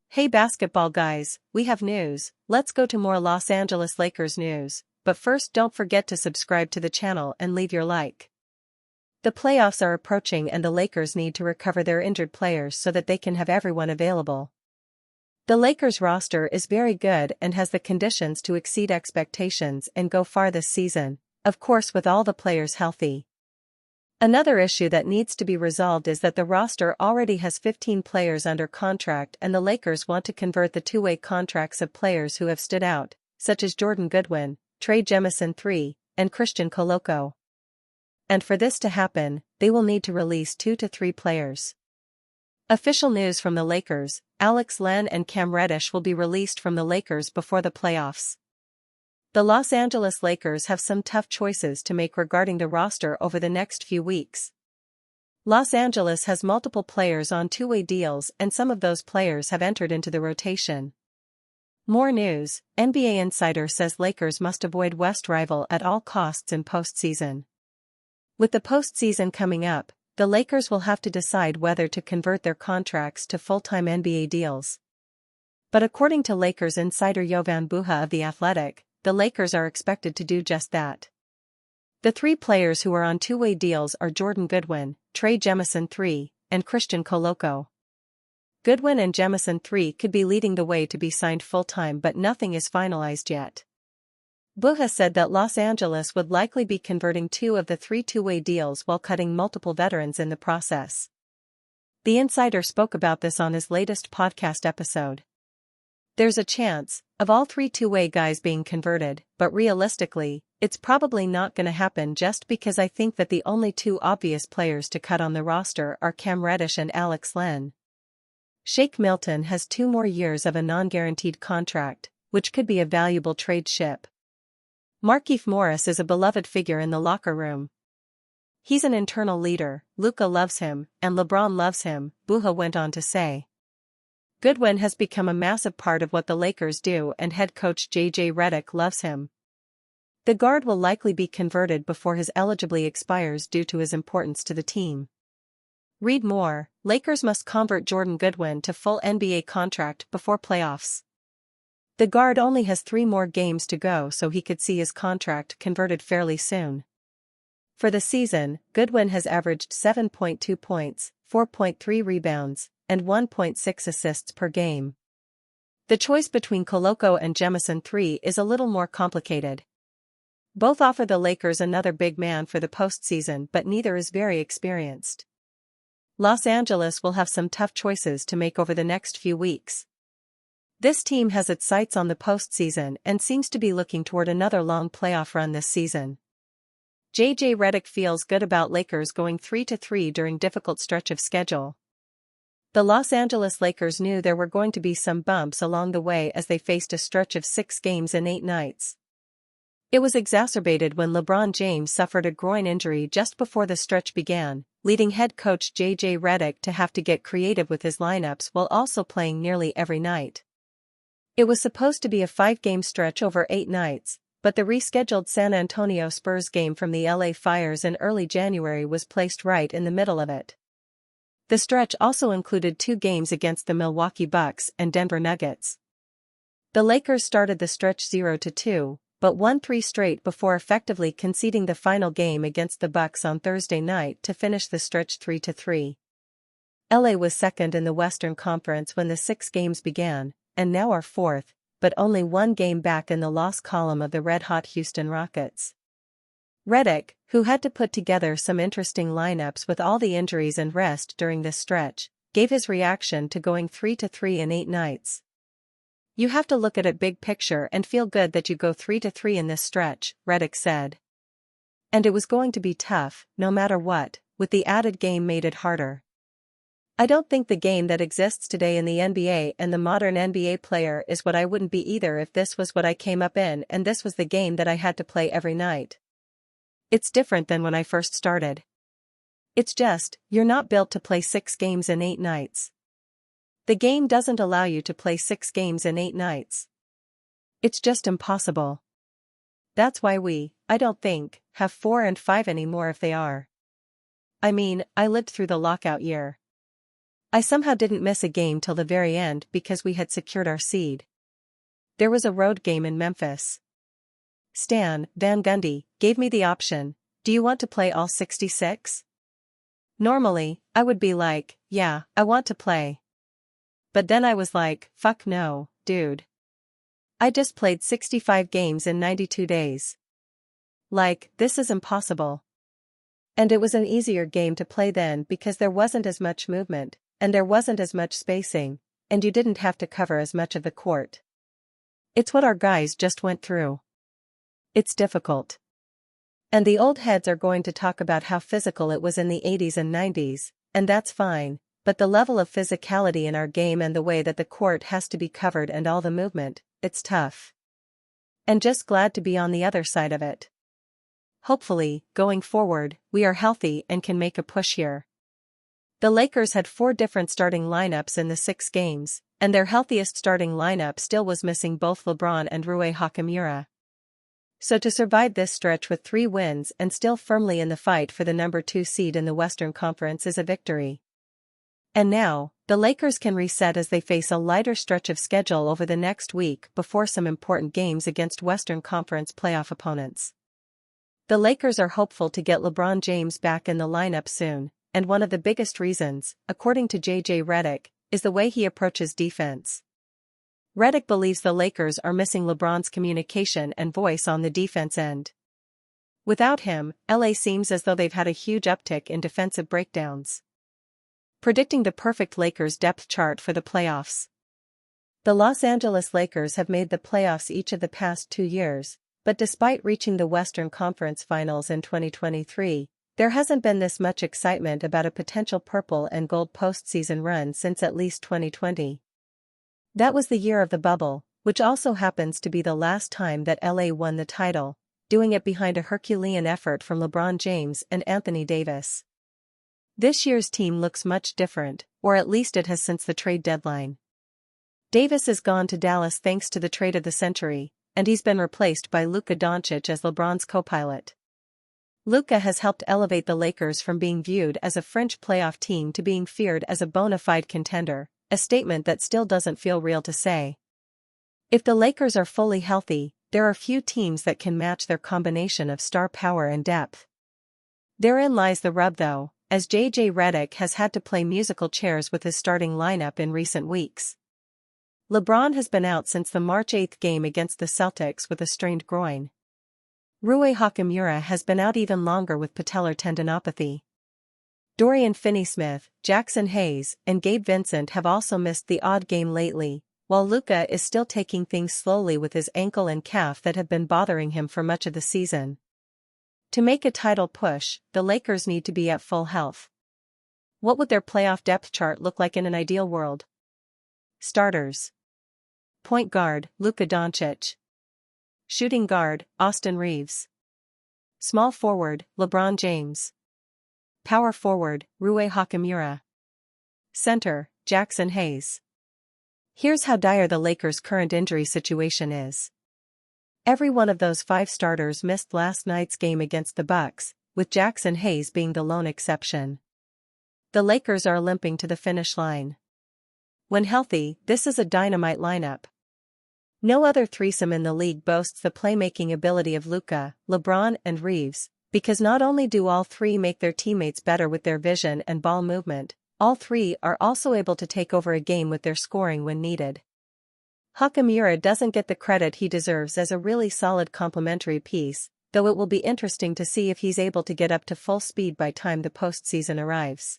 Hey basketball guys, we have news. Let's go to more Los Angeles Lakers news, but first don't forget to subscribe to the channel and leave your like. The playoffs are approaching and the Lakers need to recover their injured players so that they can have everyone available. The Lakers roster is very good and has the conditions to exceed expectations and go far this season, of course with all the players healthy. Another issue that needs to be resolved is that the roster already has 15 players under contract and the Lakers want to convert the two-way contracts of players who have stood out, such as Jordan Goodwin, Trey Jemison III, and Christian Koloko. And for this to happen, they will need to release 2 to 3 players. Official news from the Lakers: Alex Len and Cam Reddish will be released from the Lakers before the playoffs. The Los Angeles Lakers have some tough choices to make regarding the roster over the next few weeks. Los Angeles has multiple players on two-way deals and some of those players have entered into the rotation. More news: NBA insider says Lakers must avoid West rival at all costs in postseason. With the postseason coming up, the Lakers will have to decide whether to convert their contracts to full-time NBA deals. But according to Lakers insider Jovan Buha of The Athletic, the Lakers are expected to do just that. The 3 players who are on two-way deals are Jordan Goodwin, Trey Jemison III, and Christian Koloko. Goodwin and Jemison III could be leading the way to be signed full-time, but nothing is finalized yet. Buha said that Los Angeles would likely be converting 2 of the 3 two-way deals while cutting multiple veterans in the process. The insider spoke about this on his latest podcast episode. There's a chance of all 3 two-way guys being converted, but realistically, it's probably not gonna happen just because I think that the only 2 obvious players to cut on the roster are Cam Reddish and Alex Len. Shake Milton has 2 more years of a non-guaranteed contract, which could be a valuable trade chip. Markieff Morris is a beloved figure in the locker room. He's an internal leader, Luka loves him, and LeBron loves him, Buha went on to say. Goodwin has become a massive part of what the Lakers do and head coach J.J. Redick loves him. The guard will likely be converted before his eligibility expires due to his importance to the team. Read more: Lakers must convert Jordan Goodwin to full NBA contract before playoffs. The guard only has 3 more games to go, so he could see his contract converted fairly soon. For the season, Goodwin has averaged 7.2 points, 4.3 rebounds, and 1.6 assists per game. The choice between Koloko and Jemison III is a little more complicated. Both offer the Lakers another big man for the postseason, but neither is very experienced. Los Angeles will have some tough choices to make over the next few weeks. This team has its sights on the postseason and seems to be looking toward another long playoff run this season. J.J. Redick feels good about Lakers going 3-3 during difficult stretch of schedule. The Los Angeles Lakers knew there were going to be some bumps along the way as they faced a stretch of 6 games in 8 nights. It was exacerbated when LeBron James suffered a groin injury just before the stretch began, leading head coach J.J. Redick to have to get creative with his lineups while also playing nearly every night. It was supposed to be a 5-game stretch over 8 nights, but the rescheduled San Antonio Spurs game from the LA Fires in early January was placed right in the middle of it. The stretch also included 2 games against the Milwaukee Bucks and Denver Nuggets. The Lakers started the stretch 0-2, but won 3 straight before effectively conceding the final game against the Bucks on Thursday night to finish the stretch 3-3. LA was second in the Western Conference when the 6 games began, and now are 4th, but only 1 game back in the loss column of the red-hot Houston Rockets. Redick, who had to put together some interesting lineups with all the injuries and rest during this stretch, gave his reaction to going 3-3 in 8 nights. "You have to look at it big picture and feel good that you go 3-3 in this stretch," Redick said. And it was going to be tough, no matter what, with the added game made it harder. "I don't think the game that exists today in the NBA and the modern NBA player is what I wouldn't be either if this was what I came up in and this was the game that I had to play every night. It's different than when I first started. It's just, you're not built to play 6 games in 8 nights. The game doesn't allow you to play 6 games in 8 nights. It's just impossible. That's why I don't think, have 4 and 5 anymore if they are. I mean, I lived through the lockout year. I somehow didn't miss a game till the very end because we had secured our seed. There was a road game in Memphis. Stan Van Gundy gave me the option, do you want to play all 66? Normally, I would be like, yeah, I want to play. But then I was like, fuck no, dude. I just played 65 games in 92 days. Like, this is impossible. And it was an easier game to play then because there wasn't as much movement, and there wasn't as much spacing, and you didn't have to cover as much of the court. It's what our guys just went through. It's difficult. And the old heads are going to talk about how physical it was in the 80s and 90s, and that's fine, but the level of physicality in our game and the way that the court has to be covered and all the movement, it's tough. And just glad to be on the other side of it. Hopefully, going forward, we are healthy and can make a push here. The Lakers had 4 different starting lineups in the 6 games, and their healthiest starting lineup still was missing both LeBron and Rui Hachimura. So to survive this stretch with 3 wins and still firmly in the fight for the number 2 seed in the Western Conference is a victory. And now, the Lakers can reset as they face a lighter stretch of schedule over the next week before some important games against Western Conference playoff opponents. The Lakers are hopeful to get LeBron James back in the lineup soon, and one of the biggest reasons, according to J.J. Redick, is the way he approaches defense. Redick believes the Lakers are missing LeBron's communication and voice on the defense end. Without him, LA seems as though they've had a huge uptick in defensive breakdowns. Predicting the perfect Lakers depth chart for the playoffs. The Los Angeles Lakers have made the playoffs each of the past 2 years, but despite reaching the Western Conference Finals in 2023, there hasn't been this much excitement about a potential purple and gold postseason run since at least 2020. That was the year of the bubble, which also happens to be the last time that LA won the title, doing it behind a Herculean effort from LeBron James and Anthony Davis. This year's team looks much different, or at least it has since the trade deadline. Davis is gone to Dallas thanks to the trade of the century, and he's been replaced by Luka Doncic as LeBron's co-pilot. Luka has helped elevate the Lakers from being viewed as a fringe playoff team to being feared as a bona fide contender, a statement that still doesn't feel real to say. If the Lakers are fully healthy, there are few teams that can match their combination of star power and depth. Therein lies the rub though, as J.J. Redick has had to play musical chairs with his starting lineup in recent weeks. LeBron has been out since the March 8 game against the Celtics with a strained groin. Rui Hachimura has been out even longer with patellar tendinopathy. Dorian Finney-Smith, Jackson Hayes, and Gabe Vincent have also missed the odd game lately, while Luka is still taking things slowly with his ankle and calf that have been bothering him for much of the season. To make a title push, the Lakers need to be at full health. What would their playoff depth chart look like in an ideal world? Starters. Point guard, Luka Doncic. Shooting guard, Austin Reeves. Small forward, LeBron James. Power forward, Rui Hachimura. Center, Jackson Hayes. Here's how dire the Lakers' current injury situation is. Every one of those 5 starters missed last night's game against the Bucks, with Jackson Hayes being the lone exception. The Lakers are limping to the finish line. When healthy, this is a dynamite lineup. No other threesome in the league boasts the playmaking ability of Luka, LeBron and Reeves, because not only do all 3 make their teammates better with their vision and ball movement, all 3 are also able to take over a game with their scoring when needed. Hachimura doesn't get the credit he deserves as a really solid complementary piece, though it will be interesting to see if he's able to get up to full speed by time the postseason arrives.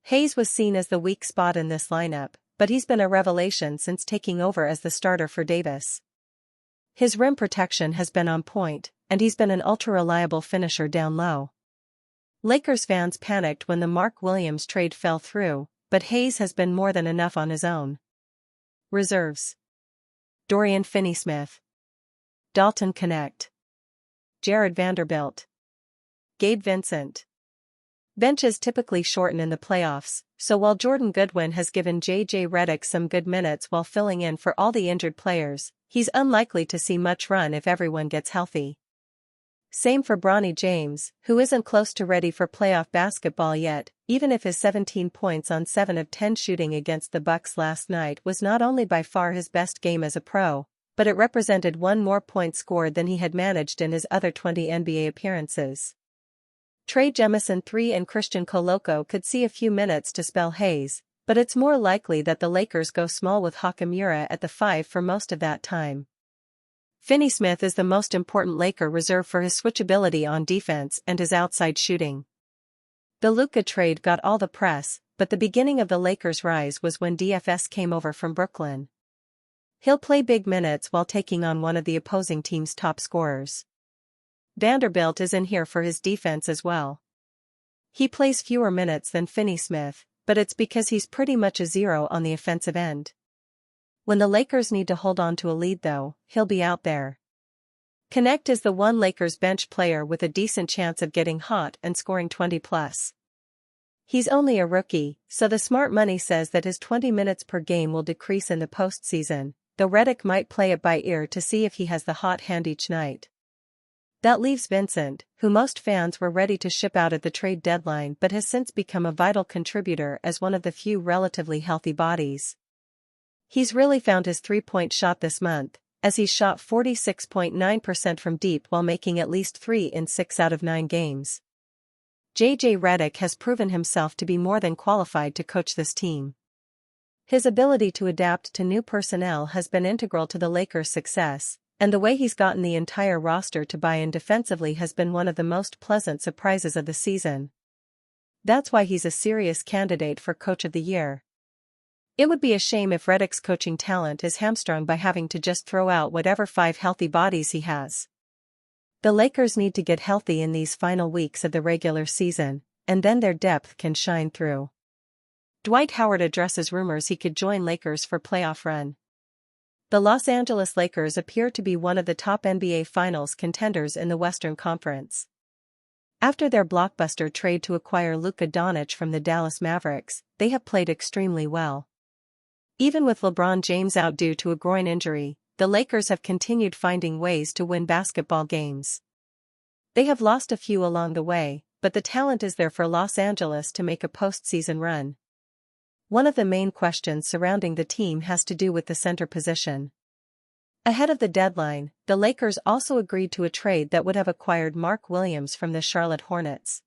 Hayes was seen as the weak spot in this lineup, but he's been a revelation since taking over as the starter for Davis. His rim protection has been on point, and he's been an ultra-reliable finisher down low. Lakers fans panicked when the Mark Williams trade fell through, but Hayes has been more than enough on his own. Reserves. Dorian Finney-Smith. Dalton Connect. Jared Vanderbilt. Gabe Vincent. Benches typically shorten in the playoffs, so while Jordan Goodwin has given J.J. Redick some good minutes while filling in for all the injured players, he's unlikely to see much run if everyone gets healthy. Same for Bronny James, who isn't close to ready for playoff basketball yet, even if his 17 points on 7 of 10 shooting against the Bucks last night was not only by far his best game as a pro, but it represented one more points scored than he had managed in his other 20 NBA appearances. Trey Jemison III and Christian Coloco could see a few minutes to spell haze, but it's more likely that the Lakers go small with Hachimura at the 5 for most of that time. Finney Smith is the most important Laker reserve for his switchability on defense and his outside shooting. The Luka trade got all the press, but the beginning of the Lakers' rise was when DFS came over from Brooklyn. He'll play big minutes while taking on one of the opposing team's top scorers. Vanderbilt is in here for his defense as well. He plays fewer minutes than Finney Smith, but it's because he's pretty much a zero on the offensive end. When the Lakers need to hold on to a lead though, he'll be out there. Connect is the one Lakers bench player with a decent chance of getting hot and scoring 20+. He's only a rookie, so the smart money says that his 20 minutes per game will decrease in the postseason, though Reddish might play it by ear to see if he has the hot hand each night. That leaves Vincent, who most fans were ready to ship out at the trade deadline but has since become a vital contributor as one of the few relatively healthy bodies. He's really found his three-point shot this month, as he's shot 46.9% from deep while making at least 3 in 6 out of 9 games. JJ Redick has proven himself to be more than qualified to coach this team. His ability to adapt to new personnel has been integral to the Lakers' success, and the way he's gotten the entire roster to buy in defensively has been one of the most pleasant surprises of the season. That's why he's a serious candidate for Coach of the Year. It would be a shame if Redick's coaching talent is hamstrung by having to just throw out whatever 5 healthy bodies he has. The Lakers need to get healthy in these final weeks of the regular season, and then their depth can shine through. Dwight Howard addresses rumors he could join Lakers for playoff run. The Los Angeles Lakers appear to be one of the top NBA Finals contenders in the Western Conference. After their blockbuster trade to acquire Luka Doncic from the Dallas Mavericks, they have played extremely well. Even with LeBron James out due to a groin injury, the Lakers have continued finding ways to win basketball games. They have lost a few along the way, but the talent is there for Los Angeles to make a postseason run. One of the main questions surrounding the team has to do with the center position. Ahead of the deadline, the Lakers also agreed to a trade that would have acquired Mark Williams from the Charlotte Hornets.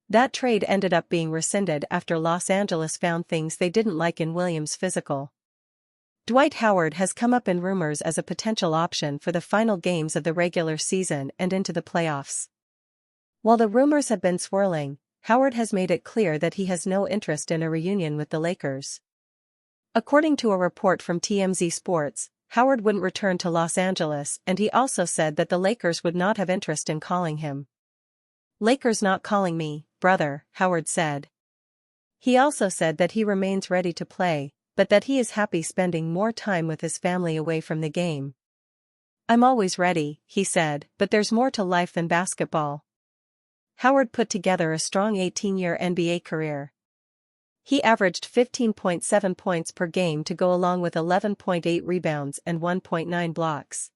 That trade ended up being rescinded after Los Angeles found things they didn't like in Williams' physical. Dwight Howard has come up in rumors as a potential option for the final games of the regular season and into the playoffs. While the rumors have been swirling, Howard has made it clear that he has no interest in a reunion with the Lakers. According to a report from TMZ Sports, Howard wouldn't return to Los Angeles, and he also said that the Lakers would not have interest in calling him. "Lakers not calling me, brother," Howard said. He also said that he remains ready to play, but that he is happy spending more time with his family away from the game. "I'm always ready," he said, "but there's more to life than basketball." Howard put together a strong 18-year NBA career. He averaged 15.7 points per game to go along with 11.8 rebounds and 1.9 blocks.